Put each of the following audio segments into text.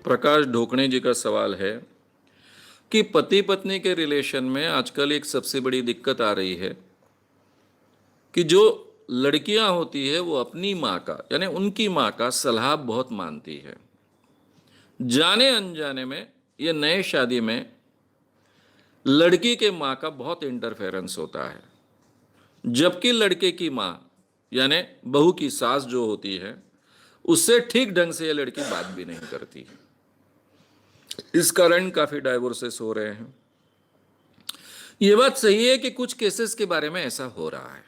प्रकाश ढोकणे जी का सवाल है कि पति पत्नी के रिलेशन में आजकल एक सबसे बड़ी दिक्कत आ रही है कि जो लड़कियां होती है वो अपनी माँ का यानी उनकी माँ का सलाह बहुत मानती है। जाने अनजाने में ये नए शादी में लड़की के माँ का बहुत इंटरफेरेंस होता है, जबकि लड़के की माँ यानी बहू की सास जो होती है उससे ठीक ढंग से ये लड़की बात भी नहीं करती। इस कारण काफी डाइवोर्सेस हो रहे हैं। ये बात सही है कि कुछ केसेस के बारे में ऐसा हो रहा है।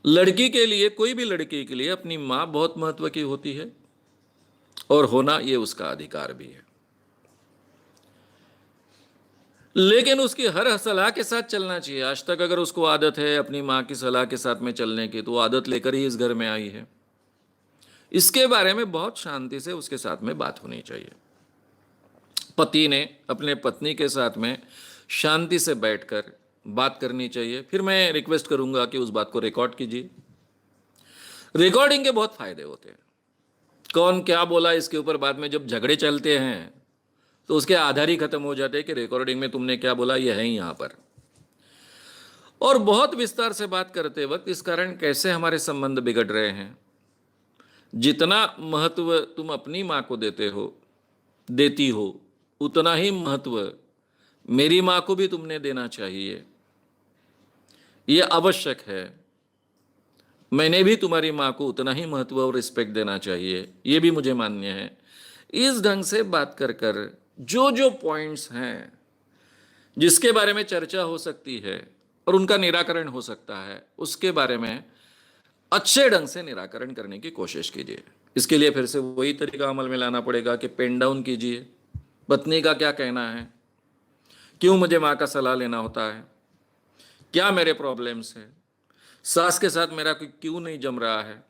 लड़की के लिए, कोई भी लड़की के लिए अपनी मां बहुत महत्व की होती है और होना ये उसका अधिकार भी है, लेकिन उसकी हर सलाह के साथ चलना चाहिए। आज तक अगर उसको आदत है अपनी मां की सलाह के साथ में चलने की, तो वो आदत लेकर ही इस घर में आई है। इसके बारे में बहुत शांति से उसके साथ में बात होनी चाहिए। पति ने अपने पत्नी के साथ में शांति से बैठकर बात करनी चाहिए। फिर मैं रिक्वेस्ट करूंगा कि उस बात को रिकॉर्ड कीजिए। रिकॉर्डिंग के बहुत फायदे होते हैं। कौन क्या बोला इसके ऊपर बाद में जब झगड़े चलते हैं तो उसके आधार ही खत्म हो जाते हैं कि रिकॉर्डिंग में तुमने क्या बोला, यह है यहां पर। और बहुत विस्तार से बात करते वक्त इस कारण कैसे हमारे संबंध बिगड़ रहे हैं। जितना महत्व तुम अपनी मां को देती हो उतना ही महत्व मेरी मां को भी तुमने देना चाहिए। यह आवश्यक है। मैंने भी तुम्हारी मां को उतना ही महत्व और रिस्पेक्ट देना चाहिए, यह भी मुझे मान्य है। इस ढंग से बात कर कर जो जो पॉइंट्स हैं जिसके बारे में चर्चा हो सकती है और उनका निराकरण हो सकता है, उसके बारे में अच्छे ढंग से निराकरण करने की कोशिश कीजिए। इसके लिए फिर से वही तरीका अमल में लाना पड़ेगा कि पेन डाउन कीजिए। पत्नी का क्या कहना है, क्यों मुझे माँ का सलाह लेना होता है, क्या मेरे प्रॉब्लम्स हैं, सास के साथ मेरा क्यों नहीं जम रहा है।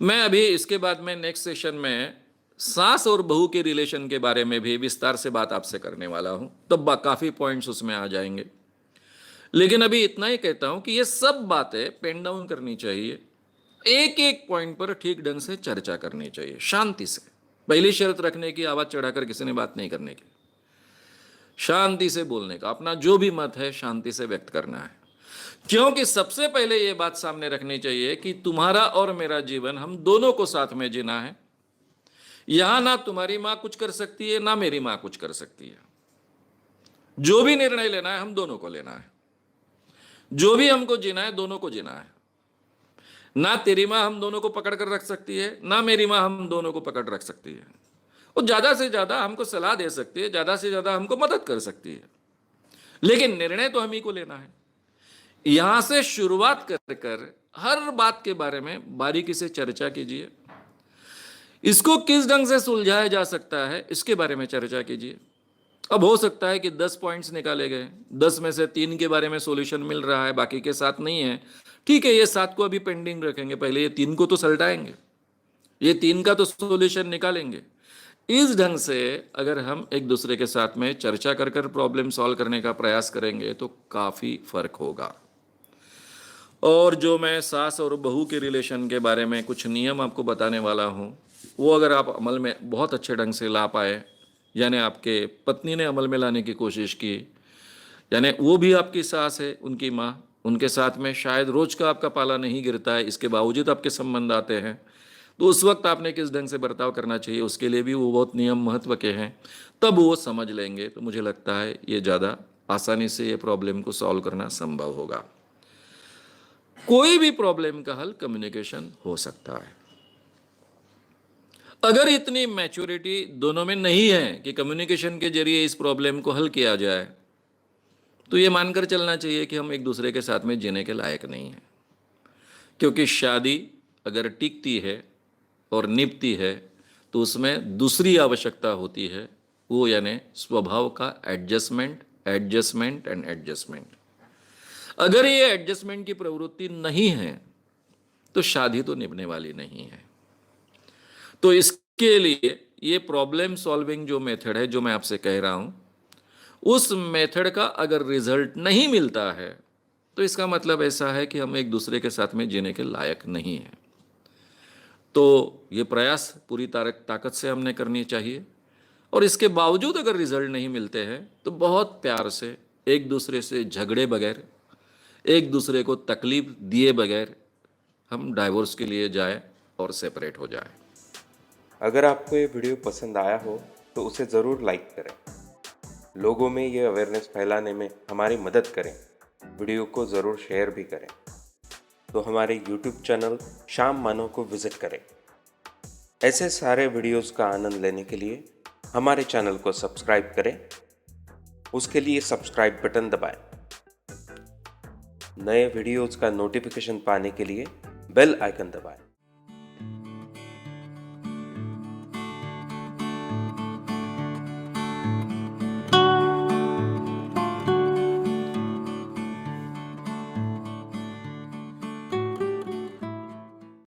मैं अभी इसके बाद में नेक्स्ट सेशन में सास और बहू के रिलेशन के बारे में भी विस्तार से बात आपसे करने वाला हूं, तब काफी पॉइंट्स उसमें आ जाएंगे। लेकिन अभी इतना ही कहता हूं कि ये सब बातें पेन डाउन करनी चाहिए। एक एक पॉइंट पर ठीक ढंग से चर्चा करनी चाहिए, शांति से। पहली शर्त रखने की, आवाज चढ़ाकर किसी ने बात नहीं करने की, शांति से बोलने का, अपना जो भी मत है शांति से व्यक्त करना है। क्योंकि सबसे पहले यह बात सामने रखनी चाहिए कि तुम्हारा और मेरा जीवन हम दोनों को साथ में जीना है। यहां ना तुम्हारी मां कुछ कर सकती है ना मेरी मां कुछ कर सकती है। जो भी निर्णय लेना है हम दोनों को लेना है। जो भी हमको जीना है दोनों को जीना है। ना तेरी मां हम दोनों को पकड़ कर रख सकती है, ना मेरी मां हम दोनों को पकड़ रख सकती है। वो ज्यादा से ज्यादा हमको सलाह दे सकती है, ज्यादा से ज्यादा हमको मदद कर सकती है, लेकिन निर्णय तो हम ही को लेना है। यहां से शुरुआत कर कर हर बात के बारे में बारीकी से चर्चा कीजिए। इसको किस ढंग से सुलझाया जा सकता है इसके बारे में चर्चा कीजिए। अब हो सकता है कि 10 पॉइंट्स निकाले गए, 10 में से 3 के बारे में सॉल्यूशन मिल रहा है, बाकी के 7 नहीं है। ठीक है, ये 7 को अभी पेंडिंग रखेंगे, पहले ये 3 को तो सलटाएंगे, ये 3 का तो सॉल्यूशन निकालेंगे। इस ढंग से अगर हम एक दूसरे के साथ में चर्चा कर कर प्रॉब्लम सॉल्व करने का प्रयास करेंगे तो काफी फर्क होगा। और जो मैं सास और बहू के रिलेशन के बारे में कुछ नियम आपको बताने वाला हूं, वो अगर आप अमल में बहुत अच्छे ढंग से ला पाए, यानी आपके पत्नी ने अमल में लाने की कोशिश की, यानी वो भी आपकी सास है, उनकी माँ, उनके साथ में शायद रोज का आपका पाला नहीं गिरता है, इसके बावजूद आपके संबंध आते हैं, तो उस वक्त आपने किस ढंग से बर्ताव करना चाहिए उसके लिए भी वो बहुत नियम महत्व के हैं। तब वो समझ लेंगे तो मुझे लगता है ये ज़्यादा आसानी से ये प्रॉब्लम को सॉल्व करना संभव होगा। कोई भी प्रॉब्लम का हल कम्युनिकेशन हो सकता है। अगर इतनी मैच्योरिटी दोनों में नहीं है कि कम्युनिकेशन के जरिए इस प्रॉब्लम को हल किया जाए, तो ये मानकर चलना चाहिए कि हम एक दूसरे के साथ में जीने के लायक नहीं हैं। क्योंकि शादी अगर टिकती है और निभती है तो उसमें दूसरी आवश्यकता होती है, वो यानी स्वभाव का एडजस्टमेंट, एडजस्टमेंट एंड एडजस्टमेंट। अगर ये एडजस्टमेंट की प्रवृत्ति नहीं है तो शादी तो निभने वाली नहीं है। तो इसके लिए ये प्रॉब्लम सॉल्विंग जो मेथड है जो मैं आपसे कह रहा हूं, उस मेथड का अगर रिजल्ट नहीं मिलता है तो इसका मतलब ऐसा है कि हम एक दूसरे के साथ में जीने के लायक नहीं है। तो ये प्रयास पूरी ताकत से हमने करनी चाहिए। और इसके बावजूद अगर रिजल्ट नहीं मिलते हैं तो बहुत प्यार से, एक दूसरे से झगड़े बगैर, एक दूसरे को तकलीफ दिए बगैर हम डाइवोर्स के लिए जाए और सेपरेट हो जाए। अगर आपको ये वीडियो पसंद आया हो तो उसे ज़रूर लाइक करें। लोगों में ये अवेयरनेस फैलाने में हमारी मदद करें। वीडियो को ज़रूर शेयर भी करें। तो हमारे YouTube चैनल श्याम मानव को विज़िट करें। ऐसे सारे वीडियोस का आनंद लेने के लिए हमारे चैनल को सब्सक्राइब करें। उसके लिए सब्सक्राइब बटन दबाएं। नए वीडियोस का नोटिफिकेशन पाने के लिए बेल आइकन दबाएं।